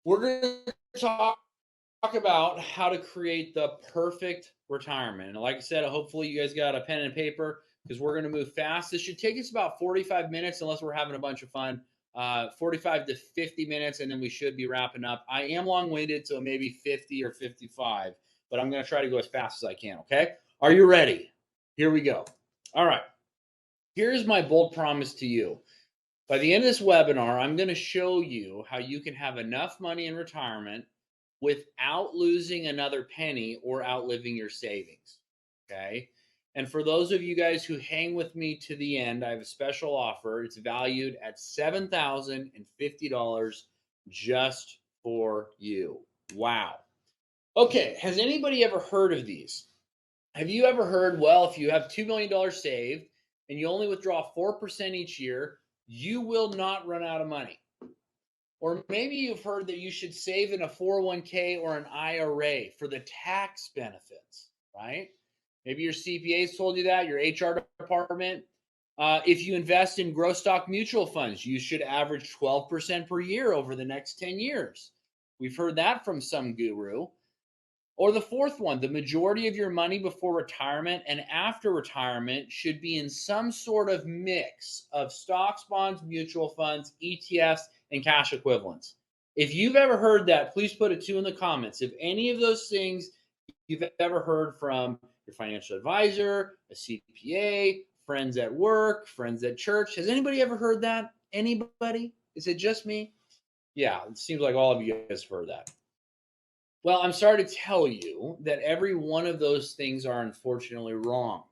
We're going to talk about how to create the perfect retirement. And like I said, hopefully you guys got a pen and paper because we're going to move fast. This should take us about 45 minutes unless we're having a bunch of fun. 45 to 50 minutes, and then we should be wrapping up. I am long winded, so maybe 50 or 55, but I'm going to try to go as fast as I can. Okay. Are you ready? Here we go. All right. Here's my bold promise to you. By the end of this webinar, I'm going to show you how you can have enough money in retirement without losing another penny or outliving your savings. Okay. And for those of you guys who hang with me to the end, I have a special offer. It's valued at $7,050 just for you. Wow. Okay. Has anybody ever heard of these? Have you ever heard, well, if you have $2 million saved and you only withdraw 4% each year, you will not run out of money? Or maybe you've heard that you should save in a 401k or an IRA for the tax benefits, right? Maybe your CPA's told you that, your HR department. If you invest in growth stock mutual funds, you should average 12% per year over the next 10 years. We've heard that from some guru. Or the fourth one, the majority of your money before retirement and after retirement should be in some sort of mix of stocks, bonds, mutual funds, ETFs, and cash equivalents. If you've ever heard that, please put a 2 in the comments. If any of those things you've ever heard from your financial advisor, a CPA, friends at work, friends at church, has anybody ever heard that? Anybody? Is it just me? Yeah, it seems like all of you guys have heard that. Well, I'm sorry to tell you that every one of those things are unfortunately wrong.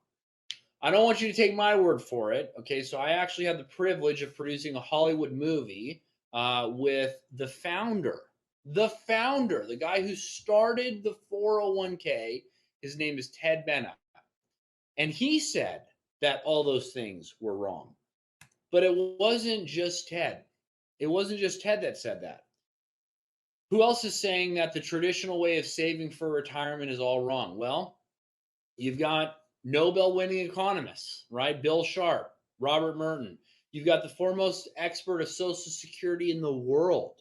I don't want you to take my word for it. Okay, so I actually had the privilege of producing a Hollywood movie with the guy who started the 401k. His name is Ted Benna. And he said that all those things were wrong. But it wasn't just Ted. It wasn't just Ted that said that. Who else is saying that the traditional way of saving for retirement is all wrong? Well, you've got Nobel winning economists, right? Bill Sharp, Robert Merton. You've got the foremost expert of Social Security in the world.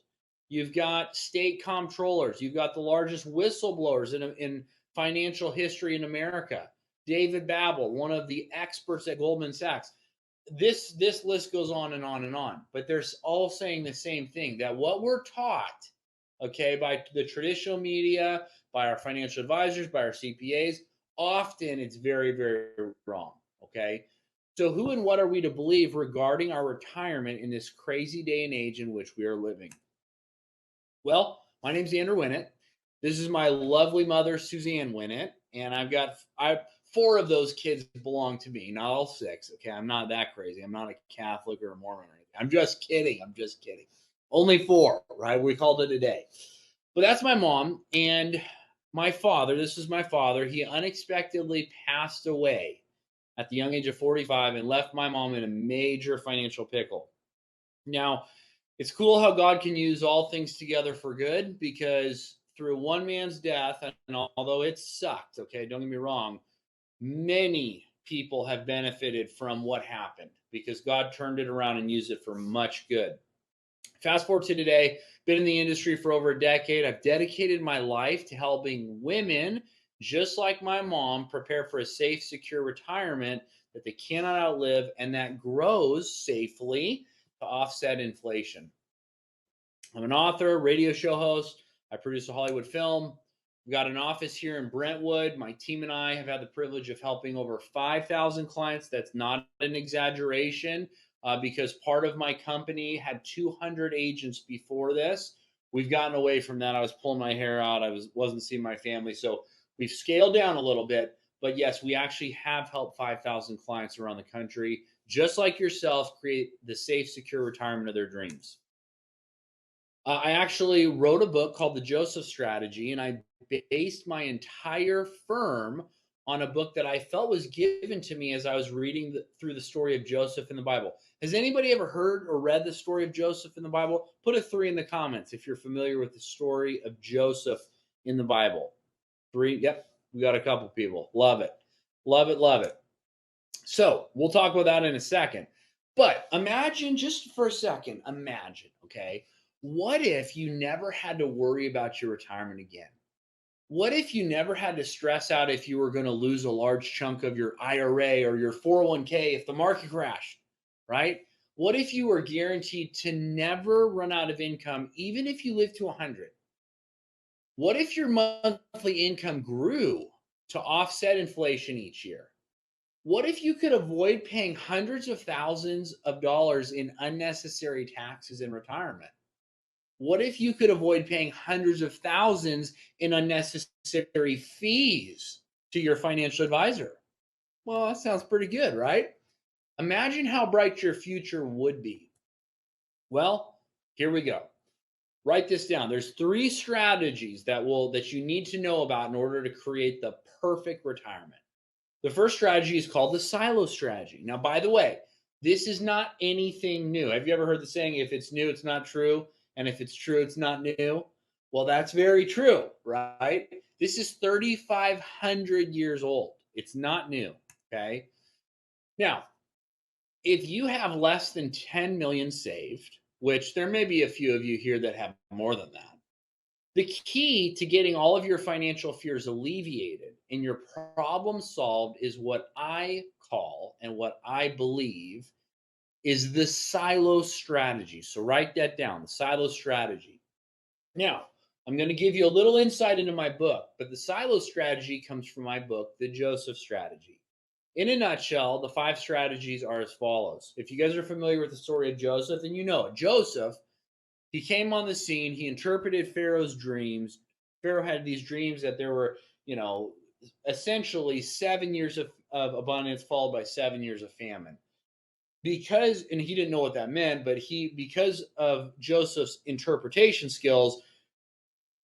You've got state comptrollers. You've got the largest whistleblowers in financial history in America. David Babel, one of the experts at Goldman Sachs. This list goes on and on and on, but they're all saying the same thing, that what we're taught, okay, by the traditional media, by our financial advisors, by our CPAs, often it's very, very wrong. Okay. So, who and what are we to believe regarding our retirement in this crazy day and age in which we are living? Well, my name's Andrew Winnett. This is my lovely mother, Suzanne Winnett, and I 4 of those kids belong to me, not all 6. Okay, I'm not that crazy. I'm not a Catholic or a Mormon or anything. I'm just kidding. I'm just kidding. Only 4, right? We called it a day. But that's my mom. And my father, this is my father, he unexpectedly passed away at the young age of 45 and left my mom in a major financial pickle. Now, it's cool how God can use all things together for good, because through one man's death, and although it sucked, okay, don't get me wrong, many people have benefited from what happened because God turned it around and used it for much good. Fast forward to today, been in the industry for over a decade. I've dedicated my life to helping women just like my mom prepare for a safe, secure retirement that they cannot outlive and that grows safely to offset inflation. I'm an author, radio show host. I produce a Hollywood film. We've got an office here in Brentwood. My team and I have had the privilege of helping over 5,000 clients. That's not an exaggeration, because part of my company had 200 agents before this. We've gotten away from that. I was pulling my hair out. Wasn't seeing my family. So we've scaled down a little bit. But yes, we actually have helped 5,000 clients around the country, just like yourself, create the safe, secure retirement of their dreams. I actually wrote a book called The Joseph Strategy, and I based my entire firm on a book that I felt was given to me as I was reading through the story of Joseph in the Bible. Has anybody ever heard or read the story of Joseph in the Bible? Put a 3 in the comments if you're familiar with the story of Joseph in the Bible. 3, yep, we got a couple people. Love it. Love it, love it. So we'll talk about that in a second. But imagine, just for a second, imagine, okay, What if you never had to worry about your retirement again? What if you never had to stress out if you were going to lose a large chunk of your IRA or your 401k if the market crashed, right? What if you were guaranteed to never run out of income, even if you live to 100? What if your monthly income grew to offset inflation each year? What if you could avoid paying hundreds of thousands of dollars in unnecessary taxes in retirement? What if you could avoid paying hundreds of thousands in unnecessary fees to your financial advisor? Well, that sounds pretty good, right? Imagine how bright your future would be. Well, here we go. Write this down. There's three strategies that you need to know about in order to create the perfect retirement. The first strategy is called the silo strategy. Now, by the way, this is not anything new. Have you ever heard the saying, if it's new, it's not true? And if it's true, it's not new? Well, that's very true, right? This is 3,500 years old. It's not new, okay? Now, if you have less than 10 million saved, which there may be a few of you here that have more than that, the key to getting all of your financial fears alleviated and your problem solved is what I call and what I believe is the silo strategy. So write that down, the silo strategy. Now, I'm going to give you a little insight into my book, but the silo strategy comes from my book, The Joseph Strategy. In a nutshell, the 5 strategies are as follows. If you guys are familiar with the story of Joseph, then you know it. Joseph, he came on the scene. He interpreted Pharaoh's dreams. Pharaoh had these dreams that there were, essentially 7 years of abundance followed by 7 years of famine. And he didn't know what that meant, but because of Joseph's interpretation skills,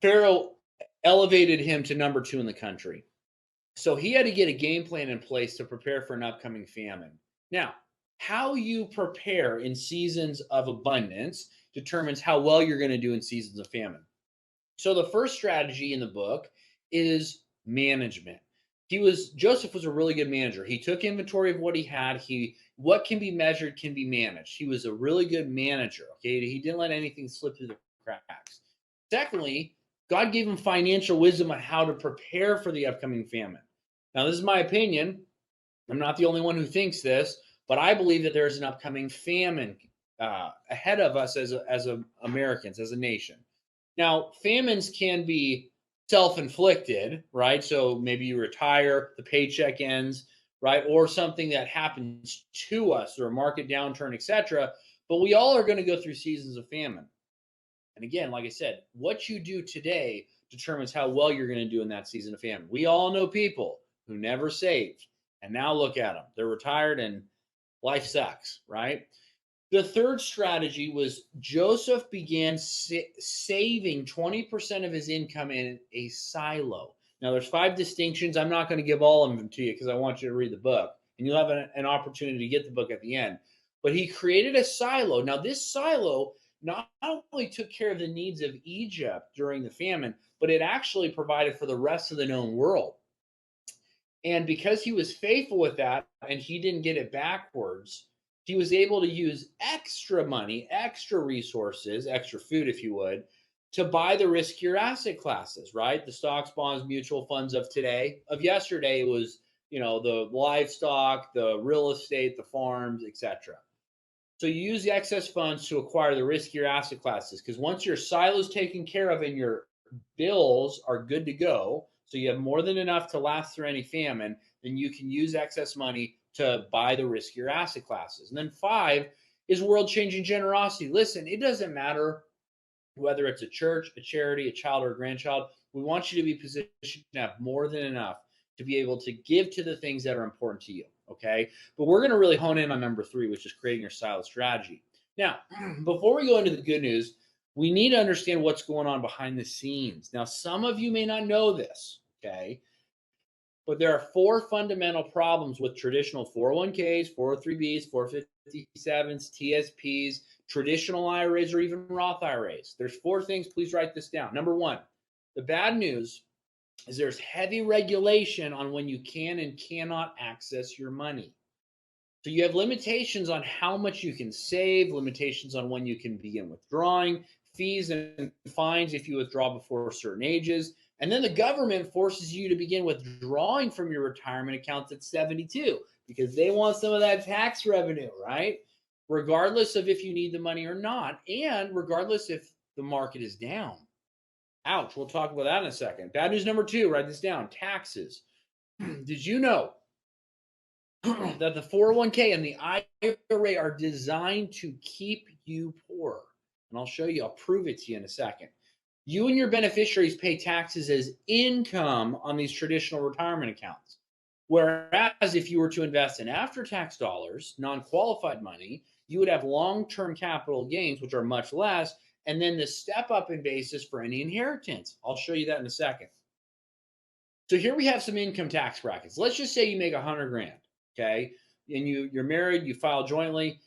Pharaoh elevated him to number 2 in the country. So he had to get a game plan in place to prepare for an upcoming famine. Now, how you prepare in seasons of abundance determines how well you're going to do in seasons of famine. So the first strategy in the book is management. Joseph was a really good manager. He took inventory of what he had. What can be measured can be managed. He was a really good manager. Okay, he didn't let anything slip through the cracks. Secondly, God gave him financial wisdom on how to prepare for the upcoming famine. Now, this is my opinion. I'm not the only one who thinks this, but I believe that there's an upcoming famine ahead of us as Americans, as a nation. Now, famines can be self-inflicted, right? So maybe you retire, the paycheck ends, right? Or something that happens to us, or a market downturn, etc. But we all are going to go through seasons of famine. And again, like I said, what you do today determines how well you're going to do in that season of famine. We all know people who never saved, and now look at them. They're retired and life sucks, right? The third strategy was Joseph began saving 20% of his income in a silo. Now, there's 5 distinctions. I'm not going to give all of them to you because I want you to read the book, and you'll have an opportunity to get the book at the end. But he created a silo. Now, this silo not only took care of the needs of Egypt during the famine, but it actually provided for the rest of the known world. And because he was faithful with that and he didn't get it backwards, he was able to use extra money, extra resources, extra food, if you would, to buy the riskier asset classes, right? The stocks, bonds, mutual funds of today. Of yesterday, it was, the livestock, the real estate, the farms, etc. So you use the excess funds to acquire the riskier asset classes, because once your silo's taken care of and your bills are good to go, so you have more than enough to last through any famine, then you can use excess money to buy the riskier asset classes. And then 5 is world-changing generosity. Listen, it doesn't matter whether it's a church, a charity, a child, or a grandchild. We want you to be positioned to have more than enough to be able to give to the things that are important to you. Okay. But we're going to really hone in on number 3, which is creating your silo strategy. Now, before we go into the good news, we need to understand what's going on behind the scenes. Now, some of you may not know this. Okay. But there are 4 fundamental problems with traditional 401ks, 403bs, 457s, TSPs, traditional IRAs, or even Roth IRAs. There's 4 things. Please write this down. Number 1, the bad news is there's heavy regulation on when you can and cannot access your money. So you have limitations on how much you can save, limitations on when you can begin withdrawing, fees and fines if you withdraw before certain ages. And then the government forces you to begin withdrawing from your retirement accounts at 72 because they want some of that tax revenue, right? Regardless of if you need the money or not, and regardless if the market is down. Ouch. We'll talk about that in a second. Bad news number 2, write this down, taxes. Did you know that the 401k and the IRA are designed to keep you poor? And I'll show you, I'll prove it to you in a second. You and your beneficiaries pay taxes as income on these traditional retirement accounts. Whereas if you were to invest in after tax dollars, non qualified money, you would have long term capital gains, which are much less, and then the step up in basis for any inheritance. I'll show you that in a second. So here we have some income tax brackets. Let's just say you make 100 grand, okay? And you're married, you file jointly.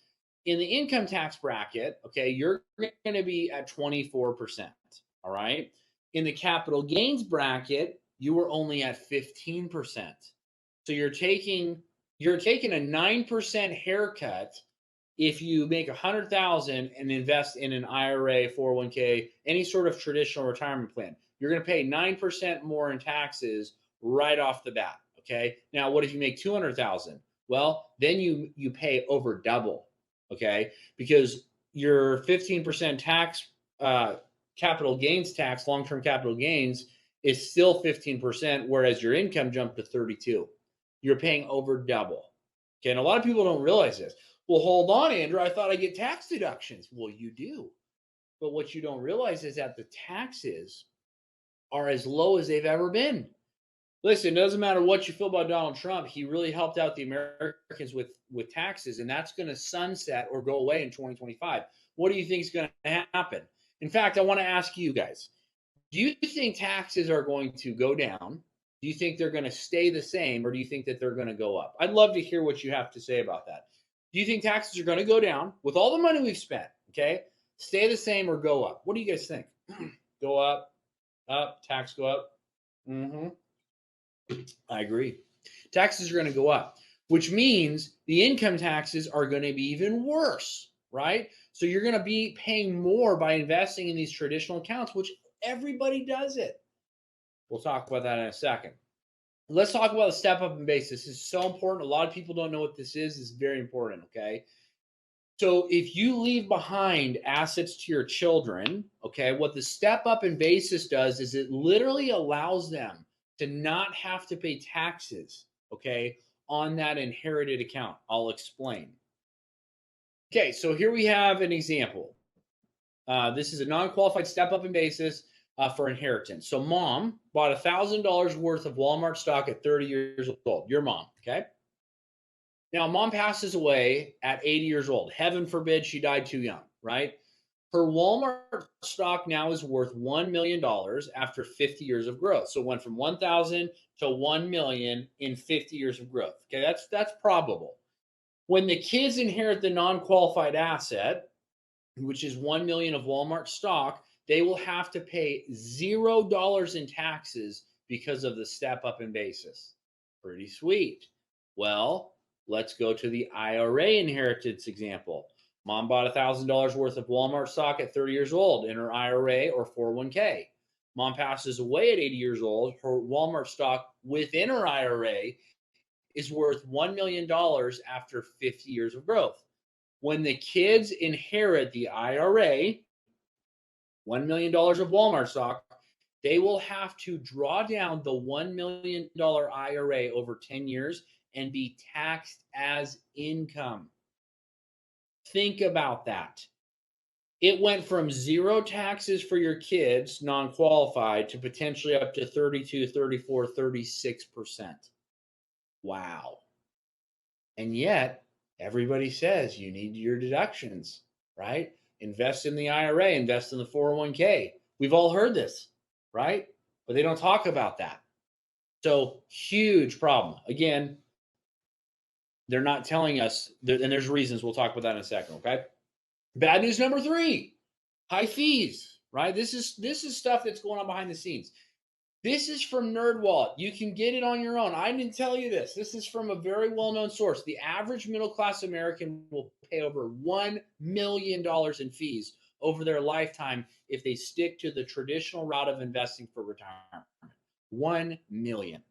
In the income tax bracket, okay, you're going to be at 24%, all right? In the capital gains bracket, you were only at 15%. So you're taking a 9% haircut if you make 100,000 and invest in an IRA, 401k, any sort of traditional retirement plan. You're going to pay 9% more in taxes right off the bat. Okay. Now, what if you make 200,000? Well, then you pay over double. Okay, because your 15% tax, capital gains tax, long-term capital gains is still 15%, whereas your income jumped to 32. You're paying over double. Okay, and a lot of people don't realize this. Well, hold on, Andrew. I thought I get tax deductions. Well, you do. But what you don't realize is that the taxes are as low as they've ever been. Listen, it doesn't matter what you feel about Donald Trump. He really helped out the Americans with taxes, and that's going to sunset or go away in 2025. What do you think is going to happen? In fact, I want to ask you guys, do you think taxes are going to go down? Do you think they're going to stay the same, or do you think that they're going to go up? I'd love to hear what you have to say about that. Do you think taxes are going to go down with all the money we've spent? Okay, stay the same or go up? What do you guys think? Go up, tax go up. I agree. Taxes are going to go up, which means the income taxes are going to be even worse, right? So you're going to be paying more by investing in these traditional accounts, which everybody does it. We'll talk about that in a second. Let's talk about the step up in basis. This is so important. A lot of people don't know what this is. It's very important, okay? So if you leave behind assets to your children, okay, what the step up in basis does is it literally allows them to not have to pay taxes, okay, on that inherited account. I'll explain. Okay, so here we have an example. This is a non-qualified step up in basis for inheritance. So mom bought $1,000 worth of Walmart stock at 30 years old. Your mom, okay? Now, mom passes away at 80 years old. Heaven forbid she died too young, right? Her Walmart stock now is worth $1 million after 50 years of growth. So it went from 1,000 to 1 million in 50 years of growth. Okay, that's probable. When the kids inherit the non-qualified asset, which is 1 million of Walmart stock, they will have to pay $0 in taxes because of the step up in basis. Pretty sweet. Well, let's go to the IRA inheritance example. Mom bought $1,000 worth of Walmart stock at 30 years old in her IRA or 401k. Mom passes away at 80 years old. Her Walmart stock within her IRA is worth $1 million after 50 years of growth. When the kids inherit the IRA, $1 million of Walmart stock, they will have to draw down the $1 million IRA over 10 years and be taxed as income. Think about that. It went from zero taxes for your kids, non-qualified, to potentially up to 32, 34, 36%. Wow. And yet, everybody says you need your deductions, right? Invest in the IRA, invest in the 401k. We've all heard this, right? But they don't talk about that. So, huge problem. Again, they're not telling us, and there's reasons. We'll talk about that in a second, okay? Bad news number 3, high fees, right? This is stuff that's going on behind the scenes. This is from NerdWallet. You can get it on your own. I didn't tell you this. This is from a very well-known source. The average middle-class American will pay over $1 million in fees over their lifetime if they stick to the traditional route of investing for retirement. 1 million.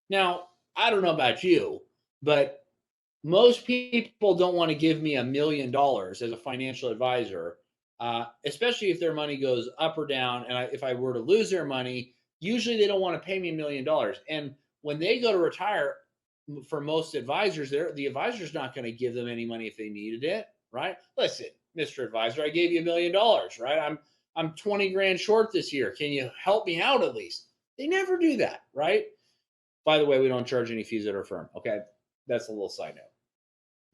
Now, I don't know about you, but most people don't want to give me $1 million as a financial advisor, especially if their money goes up or down. And if I were to lose their money, usually they don't want to pay me $1 million. And when they go to retire, for most advisors, the advisor's not going to give them any money if they needed it, right? Listen, Mr. Advisor, I gave you $1 million, right? I'm 20 grand short this year. Can you help me out at least? They never do that, right? By the way, we don't charge any fees at our firm. Okay, that's a little side note.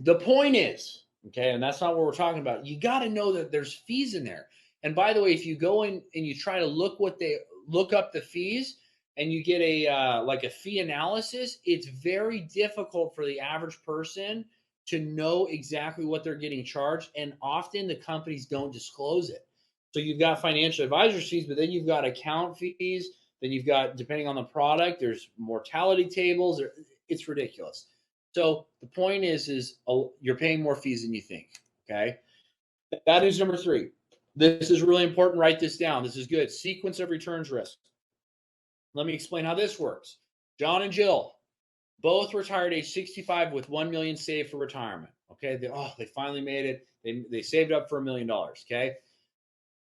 The point is, okay, and that's not what we're talking about. You got to know that there's fees in there. And by the way, if you go in and you try to look up the fees, and you get a like a fee analysis, it's very difficult for the average person to know exactly what they're getting charged. And often the companies don't disclose it. So you've got financial advisor fees, but then you've got account fees. Then you've got, depending on the product, there's mortality tables. It's ridiculous. So the point is you're paying more fees than you think. Okay. That is number 3. This is really important. Write this down. This is good. Sequence of returns risk. Let me explain how this works. John and Jill both retired age 65 with 1 million saved for retirement. Okay. They finally made it. They saved up for $1 million. Okay.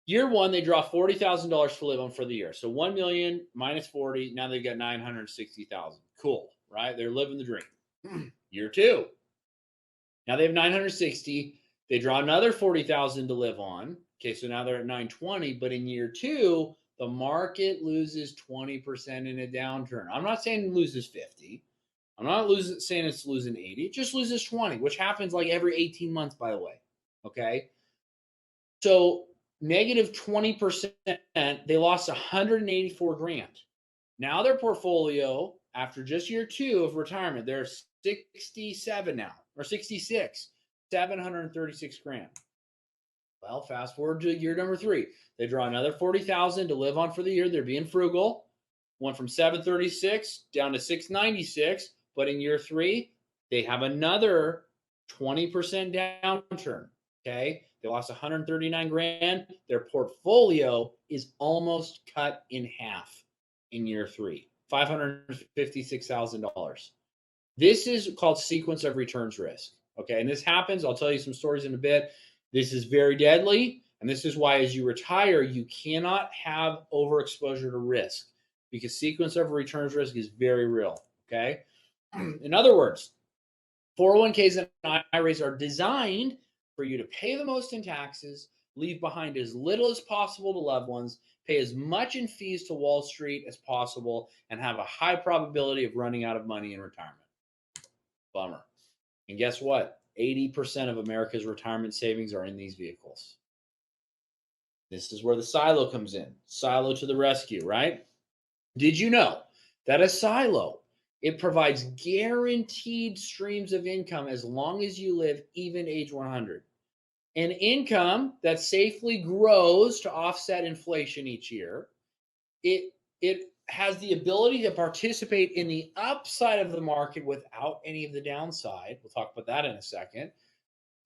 Year 1, they draw $40,000 to live on for the year. So 1 million minus 40. Now they've got 960,000. Cool. Right. They're living the dream. Year 2. Now they have 960. They draw another 40,000 to live on. Okay. So now they're at 920, but in year 2, the market loses 20% in a downturn. I'm not saying it loses 50. I'm not saying it's losing 80. It just loses 20, which happens like every 18 months, by the way. Okay. So negative 20%, they lost 184 grand. Now their portfolio, after just year 2 of retirement, they're 67 now, or 66, 736 grand. Well, fast forward to year number 3. They draw another 40,000 to live on for the year. They're being frugal. Went from 736 down to 696. But in year 3, they have another 20% downturn. Okay. They lost 139 grand. Their portfolio is almost cut in half in year 3, $556,000. This is called sequence of returns risk. Okay. And this happens. I'll tell you some stories in a bit. This is very deadly. And this is why, as you retire, you cannot have overexposure to risk, because sequence of returns risk is very real. Okay. In other words, 401ks and IRAs are designed for you to pay the most in taxes, leave behind as little as possible to loved ones, pay as much in fees to Wall Street as possible, and have a high probability of running out of money in retirement. Bummer. And guess what? 80% of America's retirement savings are in these vehicles. This is where the silo comes in. Silo to the rescue, right? Did you know that a silo, it provides guaranteed streams of income as long as you live, even age 100? An income that safely grows to offset inflation each year. It has the ability to participate in the upside of the market without any of the downside. We'll talk about that in a second.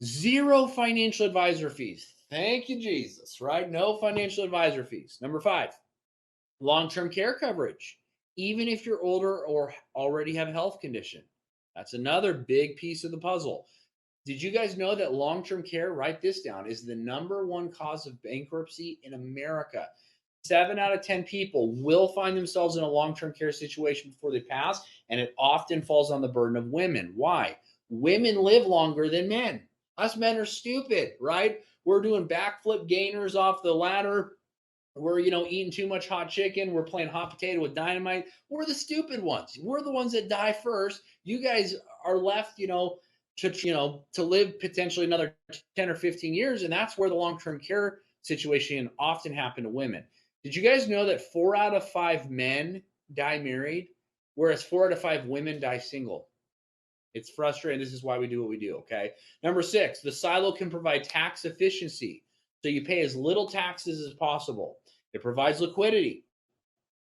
0 financial advisor fees. Thank you, Jesus, right? No financial advisor fees. Number 5, long-term care coverage, even if you're older or already have a health condition. That's another big piece of the puzzle. Did you guys know that long-term care, write this down, is the #1 cause of bankruptcy in America? 7 out of 10 people will find themselves in a long-term care situation before they pass, and it often falls on the burden of women. Why? Women live longer than men. Us men are stupid, right? We're doing backflip gainers off the ladder. We're, eating too much hot chicken. We're playing hot potato with dynamite. We're the stupid ones. We're the ones that die first. You guys are left, to live potentially another 10 or 15 years. And that's where the long-term care situation often happen to women. Did you guys know that 4 out of 5 men die married, whereas 4 out of 5 women die single? It's frustrating. This is why we do what we do, okay? Number 6, the silo can provide tax efficiency. So you pay as little taxes as possible. It provides liquidity.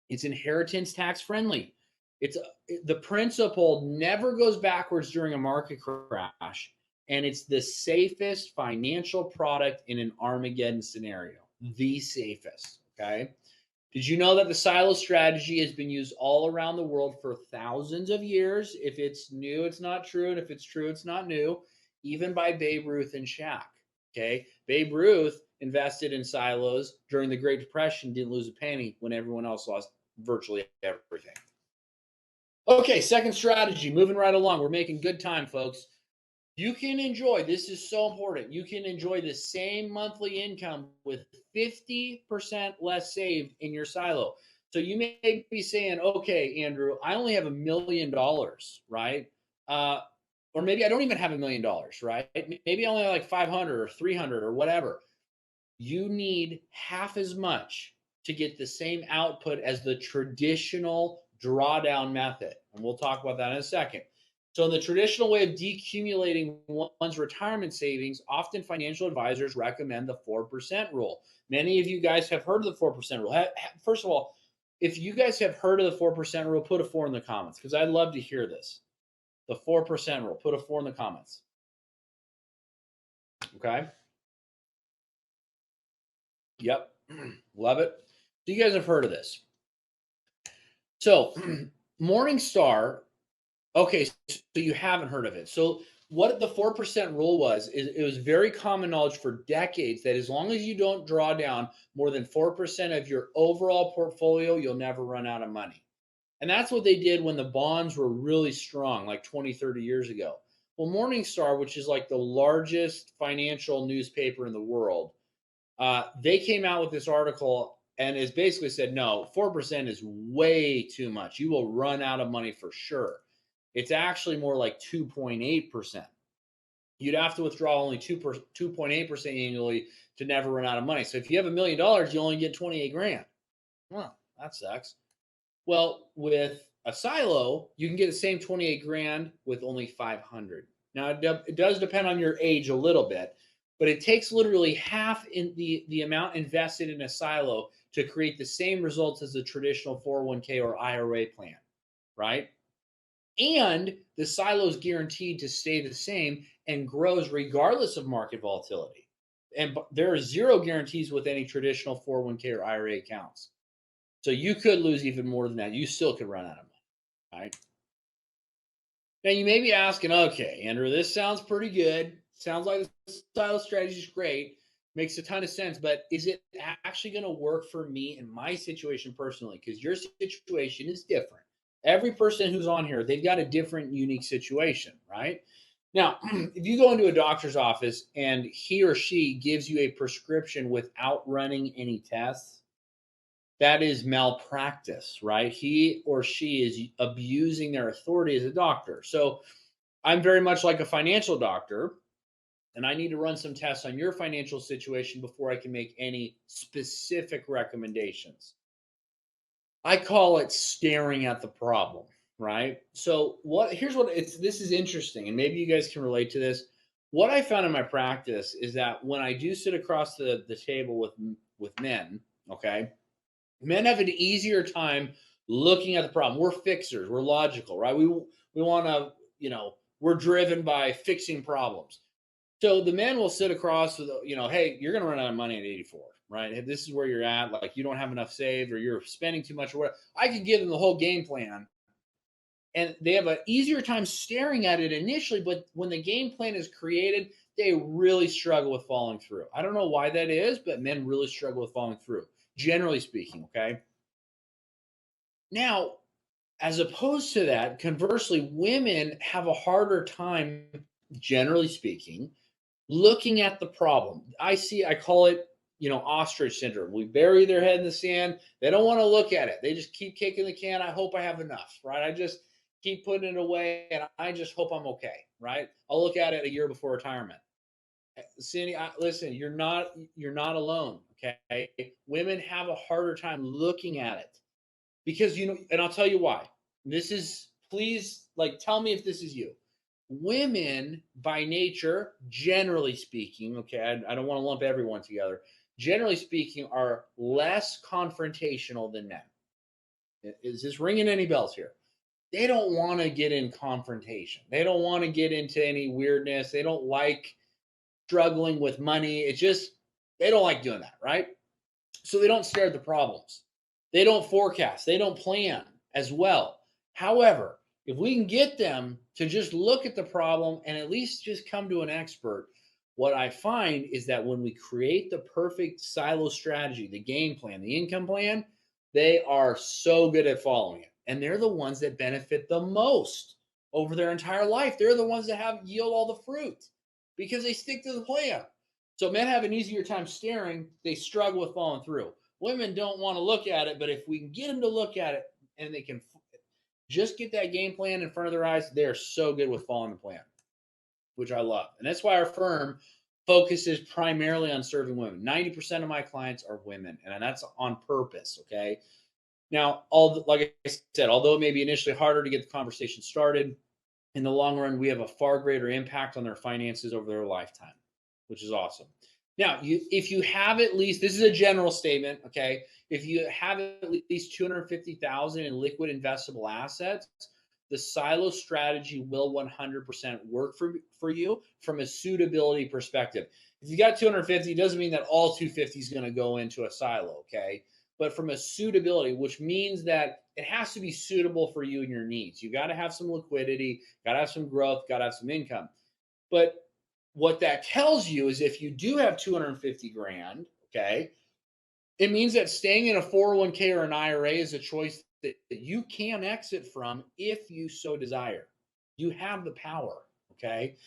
It's inheritance tax friendly. The principle never goes backwards during a market crash. and it's the safest financial product in an Armageddon scenario. The safest. Okay. Did you know that the silo strategy has been used all around the world for thousands of years? If it's new, it's not true. And if it's true, it's not new. Even by Babe Ruth and Shaq. Okay. Babe Ruth invested in silos during the Great Depression, didn't lose a penny when everyone else lost virtually everything. Okay, second strategy, moving right along. We're making good time, folks. You can enjoy, this is so important, you can enjoy the same monthly income with 50% less saved in your silo. So you may be saying, okay, Andrew, I only have $1 million, right? Or maybe I don't even have $1 million, right? Maybe I only have like 500 or 300 or whatever. You need half as much to get the same output as the traditional drawdown method. And we'll talk about that in a second. So in the traditional way of decumulating one's retirement savings, often financial advisors recommend the 4% rule. Many of you guys have heard of the 4% rule. First of all, if you guys have heard of the 4% rule, put a 4 in the comments because I'd love to hear this. The 4% rule, put a 4 in the comments. Okay. Yep. Love it. So you guys have heard of this. So Morningstar, okay, so you haven't heard of it. So what the 4% rule was, is it was very common knowledge for decades that as long as you don't draw down more than 4% of your overall portfolio, you'll never run out of money. And that's what they did when the bonds were really strong, like 20, 30 years ago. Well, Morningstar, which is like the largest financial newspaper in the world, they came out with this article and has basically said, no, 4% is way too much. You will run out of money for sure. It's actually more like 2.8%. You'd have to withdraw only 2.8% annually to never run out of money. So if you have $1 million, you only get 28 grand. Well, that sucks. Well, with a silo, you can get the same 28 grand with only 500. Now, it does depend on your age a little bit, but it takes literally half in the amount invested in a silo to create the same results as a traditional 401k or IRA plan, right? And the silo is guaranteed to stay the same and grows regardless of market volatility. And there are zero guarantees with any traditional 401k or IRA accounts. So you could lose even more than that. You still could run out of money, right? Now you may be asking, okay, Andrew, this sounds pretty good. Sounds like the silo strategy is great. Makes a ton of sense, but is it actually going to work for me in my situation personally? Because your situation is different. Every person who's on here, they've got a different, unique situation, right? Now, if you go into a doctor's office and he or she gives you a prescription without running any tests, that is malpractice, right? He or she is abusing their authority as a doctor. So I'm very much like a financial doctor, and I need to run some tests on your financial situation before I can make any specific recommendations. I call it staring at the problem, right? So this is interesting, and maybe you guys can relate to this. What I found in my practice is that when I do sit across the table with men, okay, men have an easier time looking at the problem. We're fixers, we're logical, right? We want to, we're driven by fixing problems. So the men will sit across with, hey, you're going to run out of money at 84, right? If this is where you're at, like you don't have enough saved or you're spending too much or whatever. I could give them the whole game plan. And they have an easier time staring at it initially, but when the game plan is created, they really struggle with following through. I don't know why that is, but men really struggle with following through, generally speaking, okay? Now, as opposed to that, conversely, women have a harder time, generally speaking, looking at the problem. I call it, ostrich syndrome. We bury their head in the sand. They don't want to look at it. They just keep kicking the can. I hope I have enough, right? I just keep putting it away and I just hope I'm okay, right? I'll look at it a year before retirement. Cindy, listen, you're not alone, okay? Women have a harder time looking at it because, and I'll tell you why. Please, tell me if this is you. Women by nature, generally speaking, okay, I don't want to lump everyone together, generally speaking, are less confrontational than men. Is this ringing any bells here? they don't want to get in confrontation. They don't want to get into any weirdness. They don't like struggling with money. It just, they don't like doing that, right? So they don't stare at the problems. They don't forecast. They don't plan as well. However, if we can get them to just look at the problem and at least just come to an expert, what I find is that when we create the perfect silo strategy, the game plan, the income plan, they are so good at following it. And they're the ones that benefit the most over their entire life. They're the ones that have yield all the fruit because they stick to the plan. So men have an easier time staring. They struggle with following through. Women don't want to look at it, but if we can get them to look at it and they can just get that game plan in front of their eyes, they're so good with following the plan, which I love. And that's why our firm focuses primarily on serving women. 90% of my clients are women, and that's on purpose, okay? Now, like I said, although it may be initially harder to get the conversation started, in the long run, we have a far greater impact on their finances over their lifetime, which is awesome. Now, if you have at least, this is a general statement, okay? If you have at least 250,000 in liquid investable assets, the silo strategy will 100% work for you from a suitability perspective. If you got 250, it doesn't mean that all 250 is going to go into a silo, okay? But from a suitability, which means that it has to be suitable for you and your needs. You got to have some liquidity, got to have some growth, got to have some income. But what that tells you is if you do have 250 grand, okay, it means that staying in a 401k or an IRA is a choice that you can exit from if you so desire. You have the power, okay?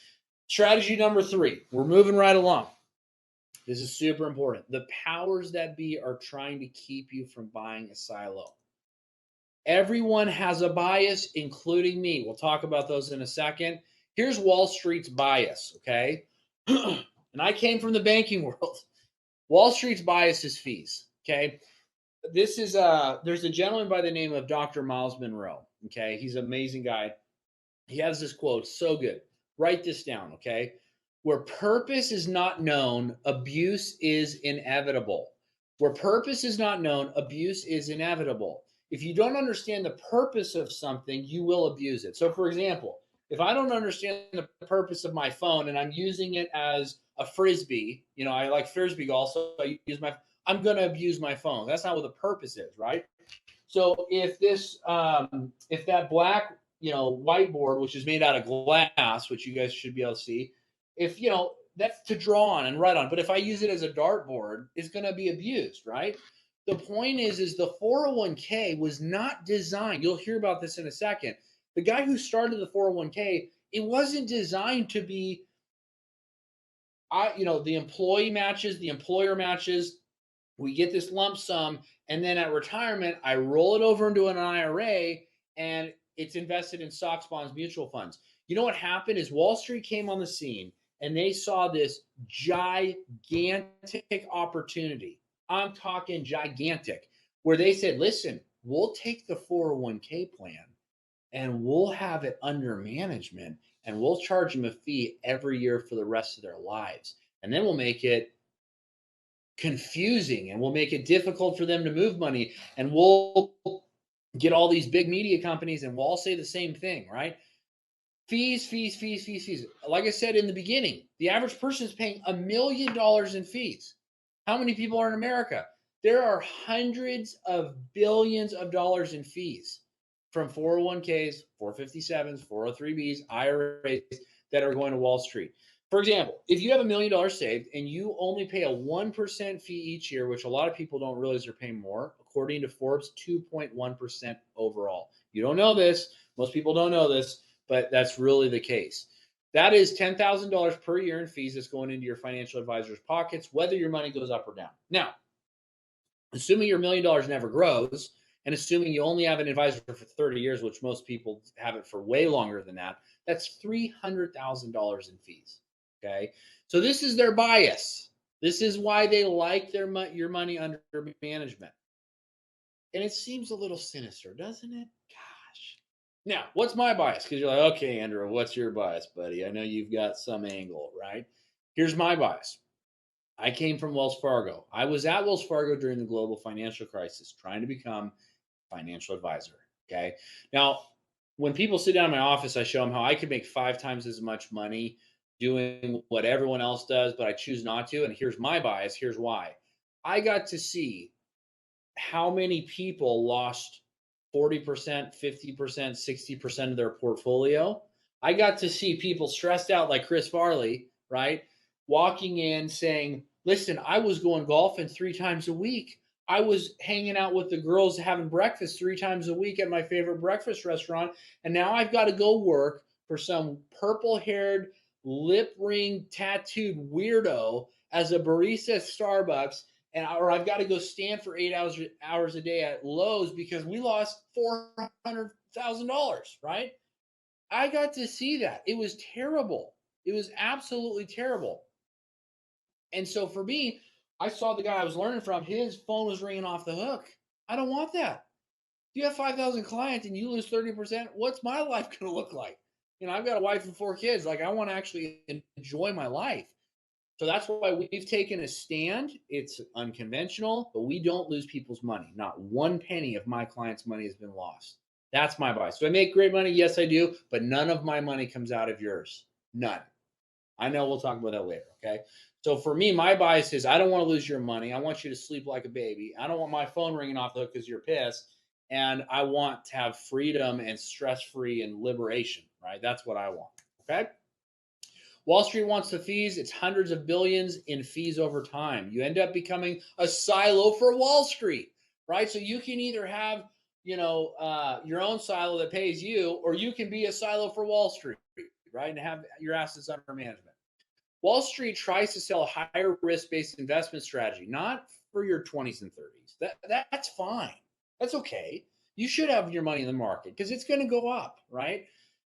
Strategy number 3, we're moving right along. This is super important. The powers that be are trying to keep you from buying a silo. Everyone has a bias, including me. We'll talk about those in a second. Here's Wall Street's bias, okay? And I came from the banking world. Wall Street's bias is fees, okay? This is there's a gentleman by the name of Dr. Miles Monroe, okay? He's an amazing guy. He has this quote, so good. Write this down, okay? Where purpose is not known, abuse is inevitable. Where purpose is not known, abuse is inevitable. If you don't understand the purpose of something, you will abuse it. So, for example, if I don't understand the purpose of my phone and I'm using it as a frisbee, I like frisbee golf, so I'm going to abuse my phone. That's not what the purpose is, right? So if that black, whiteboard, which is made out of glass, which you guys should be able to see, if, that's to draw on and write on. But if I use it as a dartboard, it's going to be abused, right? The point is the 401k was not designed. You'll hear about this in a second. The guy who started the 401k, it wasn't designed to be, the employee matches, the employer matches. We get this lump sum, and then at retirement, I roll it over into an IRA, and it's invested in stocks, bonds, mutual funds. You know what happened is Wall Street came on the scene, and they saw this gigantic opportunity. I'm talking gigantic, where they said, listen, we'll take the 401k plan, and we'll have it under management, and we'll charge them a fee every year for the rest of their lives. And then we'll make it confusing, and we'll make it difficult for them to move money, and we'll get all these big media companies and we'll all say the same thing, right? Fees. Like I said in the beginning, the average person is paying $1 million in fees. How many people are in America? There are hundreds of billions of dollars in fees from 401ks, 457s, 403bs, IRAs that are going to Wall Street. For example, if you have $1 million saved and you only pay a 1% fee each year, which a lot of people don't realize they're paying more, according to Forbes, 2.1% overall. You don't know this. Most people don't know this, but that's really the case. That is $10,000 per year in fees that's going into your financial advisor's pockets, whether your money goes up or down. Now, assuming your $1 million never grows, and assuming you only have an advisor for 30 years, which most people have it for way longer than that, that's $300,000 in fees. Okay, so this is their bias. This is why they like your money under management. And it seems a little sinister, doesn't it? Gosh. Now, what's my bias? Because you're like, okay, Andrew, what's your bias, buddy? I know you've got some angle, right? Here's my bias. I came from Wells Fargo. I was at Wells Fargo during the global financial crisis, trying to become a financial advisor. Okay. Now, when people sit down in my office, I show them how I could make 5 times as much money doing what everyone else does, but I choose not to. And here's my bias. Here's why. I got to see how many people lost 40%, 50%, 60% of their portfolio. I got to see people stressed out like Chris Farley, right? Walking in saying, listen, I was going golfing 3 times a week. I was hanging out with the girls having breakfast 3 times a week at my favorite breakfast restaurant. And now I've got to go work for some purple haired, lip ring tattooed weirdo as a barista at Starbucks, and or I've got to go stand for 8 hours a day at Lowe's because we lost $400,000, right? I got to see that. It was terrible. It was absolutely terrible. And so for me, I saw the guy I was learning from, his phone was ringing off the hook. I don't want that. If you have 5,000 clients and you lose 30%, what's my life going to look like? I've got a wife and 4 kids. Like, I want to actually enjoy my life. So that's why we've taken a stand. It's unconventional, but we don't lose people's money. Not one penny of my clients' money has been lost. That's my bias. Do I make great money? Yes, I do, but none of my money comes out of yours. None. I know we'll talk about that later. Okay. So for me, my bias is I don't want to lose your money. I want you to sleep like a baby. I don't want my phone ringing off the hook because you're pissed. And I want to have freedom and stress free and liberation, right? That's what I want. Okay. Wall Street wants the fees. It's hundreds of billions in fees over time. You end up becoming a silo for Wall Street, right? So you can either have, your own silo that pays you, or you can be a silo for Wall Street, right? And have your assets under management. Wall Street tries to sell a higher risk-based investment strategy, not for your 20s and 30s. That's fine. That's okay. You should have your money in the market because it's going to go up, right?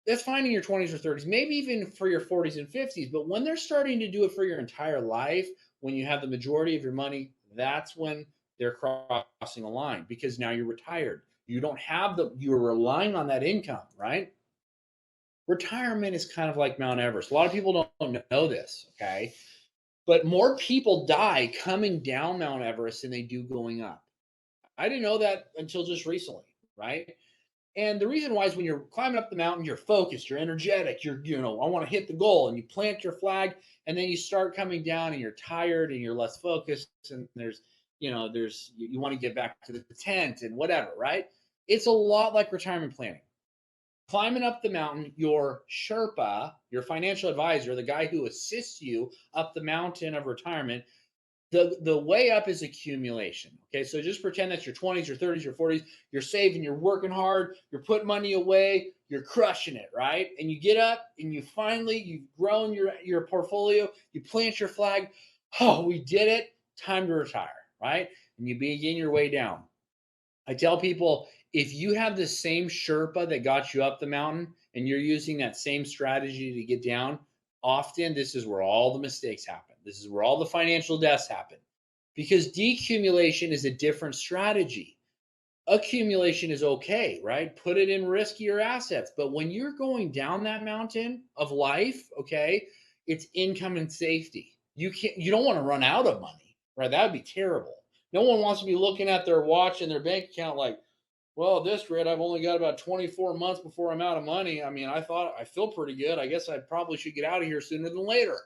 That's fine in your 20s or 30s, maybe even for your 40s and 50s. But when they're starting to do it for your entire life, when you have the majority of your money, that's when they're crossing a line because now you're retired. You don't have you're relying on that income, right? Retirement is kind of like Mount Everest. A lot of people don't know this, okay? But more people die coming down Mount Everest than they do going up. I didn't know that until just recently, right? And the reason why is when you're climbing up the mountain, you're focused, you're energetic, I want to hit the goal, and you plant your flag, and then you start coming down and you're tired and you're less focused, and you want to get back to the tent and whatever, right? It's a lot like retirement planning. Climbing up the mountain, your Sherpa, your financial advisor, the guy who assists you up the mountain of retirement, the way up is accumulation. Okay, so just pretend that's your 20s, your 30s, your 40s. You're saving, you're working hard, you're putting money away, you're crushing it, right? And you get up and you've grown your portfolio, you plant your flag. Oh, we did it. Time to retire, right? And you begin your way down. I tell people, if you have the same Sherpa that got you up the mountain and you're using that same strategy to get down, often this is where all the mistakes happen. This is where all the financial deaths happen because decumulation is a different strategy. Accumulation is okay, right? Put it in riskier assets. But when you're going down that mountain of life, okay, it's income and safety. You don't want to run out of money, right? That would be terrible. No one wants to be looking at their watch and their bank account like, well, at this rate, I've only got about 24 months before I'm out of money. I mean, I thought I feel pretty good. I guess I probably should get out of here sooner than later.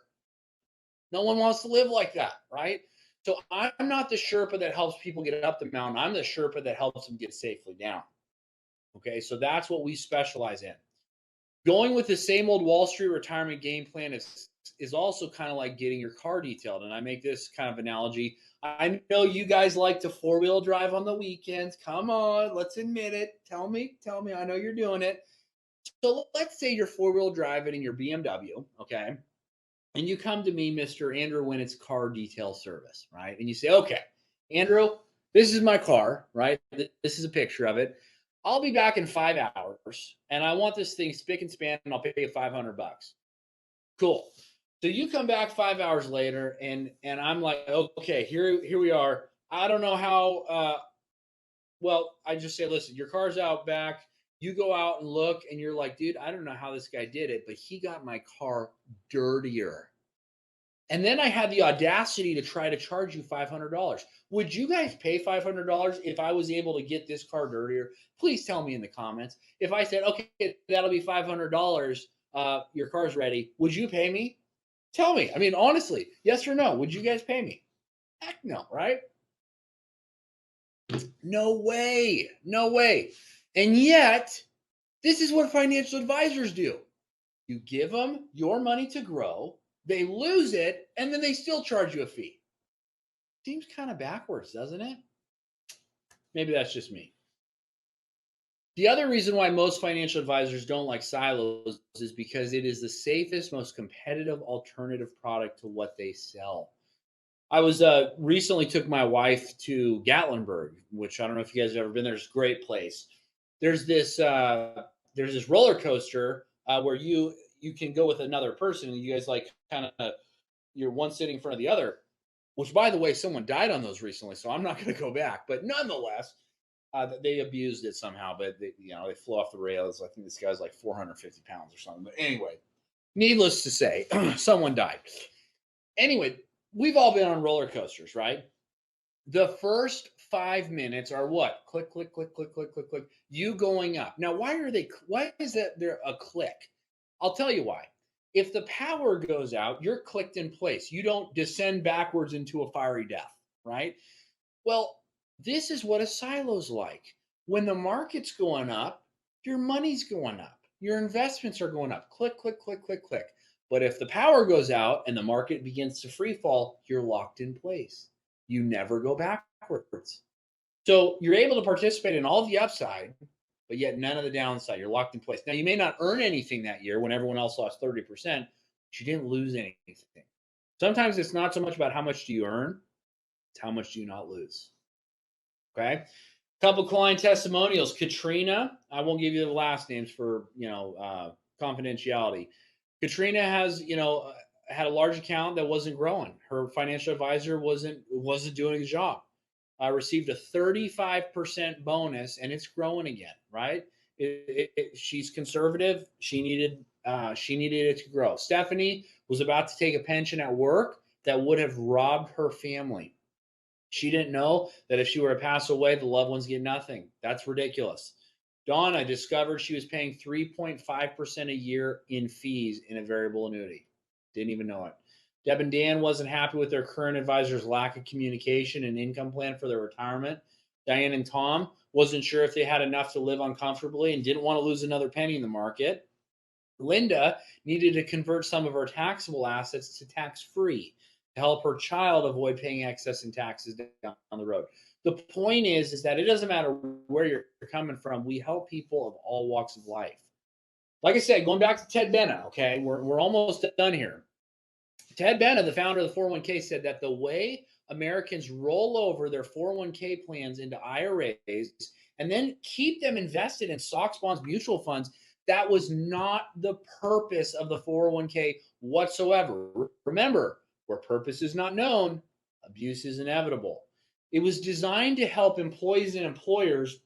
No one wants to live like that, right? So I'm not the Sherpa that helps people get up the mountain. I'm the Sherpa that helps them get safely down. Okay, so that's what we specialize in. Going with the same old Wall Street retirement game plan is also kind of like getting your car detailed. And I make this kind of analogy. I know you guys like to 4-wheel drive on the weekends. Come on, let's admit it. Tell me. I know you're doing it. So let's say you're 4-wheel driving in your BMW, okay? And you come to me, Mr. Andrew Winnett's car detail service, right? And you say, okay, Andrew, this is my car, right? This is a picture of it. I'll be back in 5 hours, and I want this thing spick and span, and I'll pay you $500. Cool. So you come back 5 hours later, and I'm like, okay, here we are. I don't know how. Well, I just say, listen, your car's out back. You go out and look, and you're like, dude, I don't know how this guy did it, but he got my car dirtier. And then I had the audacity to try to charge you $500. Would you guys pay $500 if I was able to get this car dirtier? Please tell me in the comments. If I said, okay, that'll be $500, your car's ready, would you pay me? Tell me. I mean, honestly, yes or no? Would you guys pay me? Heck no, right? No way. No way. And yet, this is what financial advisors do. You give them your money to grow, they lose it, and then they still charge you a fee. Seems kind of backwards, doesn't it? Maybe that's just me. The other reason why most financial advisors don't like silos is because it is the safest, most competitive alternative product to what they sell. I was recently took my wife to Gatlinburg, which I don't know if you guys have ever been there. It's a great place. There's this there's this roller coaster where you can go with another person, and you guys like kind of you're one sitting in front of the other. Which, by the way, someone died on those recently, so I'm not going to go back. But nonetheless, they abused it somehow. But they flew off the rails. I think this guy's like 450 pounds or something. But anyway, needless to say, someone died. Anyway, we've all been on roller coasters, right? The first 5 minutes are what? Click, click, click, click, click, click, click. You going up. Now, why is that there a click? I'll tell you why. If the power goes out, you're clicked in place. You don't descend backwards into a fiery death, right? Well, this is what a silo's like. When the market's going up, your money's going up. Your investments are going up. Click, click, click, click, click. But if the power goes out and the market begins to free fall, you're locked in place. You never go backwards. So you're able to participate in all the upside, but yet none of the downside. You're locked in place. Now, you may not earn anything that year when everyone else lost 30%, but you didn't lose anything. Sometimes it's not so much about how much do you earn, it's how much do you not lose. Okay. Couple client testimonials. Katrina, I won't give you the last names for confidentiality. Katrina has had a large account that wasn't growing. Her financial advisor wasn't doing his job. Received a 35% bonus, and it's growing again. Right? She's conservative. She needed it to grow. Stephanie was about to take a pension at work that would have robbed her family. She didn't know that if she were to pass away, the loved ones get nothing. That's ridiculous. Donna discovered she was paying 3.5% a year in fees in a variable annuity. Didn't even know it. Deb and Dan wasn't happy with their current advisor's lack of communication and income plan for their retirement. Diane and Tom wasn't sure if they had enough to live on comfortably and didn't want to lose another penny in the market. Linda needed to convert some of her taxable assets to tax-free to help her child avoid paying excess in taxes down the road. The point is that it doesn't matter where you're coming from. We help people of all walks of life. Like I said, going back to Ted Benna, okay, we're almost done here. Ted Benna, the founder of the 401k, said that the way Americans roll over their 401k plans into IRAs and then keep them invested in stocks, bonds, mutual funds, that was not the purpose of the 401k whatsoever. Remember, where purpose is not known, abuse is inevitable. It was designed to help employees and employers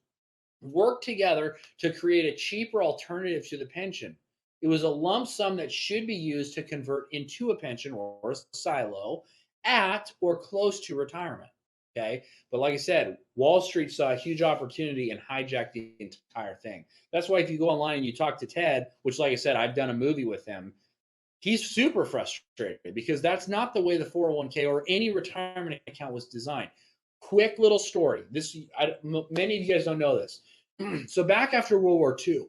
work together to create a cheaper alternative to the pension. It was a lump sum that should be used to convert into a pension or a silo at or close to retirement. Okay. But like I said, Wall Street saw a huge opportunity and hijacked the entire thing. That's why if you go online and you talk to Ted, which, like I said, I've done a movie with him, he's super frustrated because that's not the way the 401k or any retirement account was designed. Quick little story. Many of you guys don't know this. So back after World War II,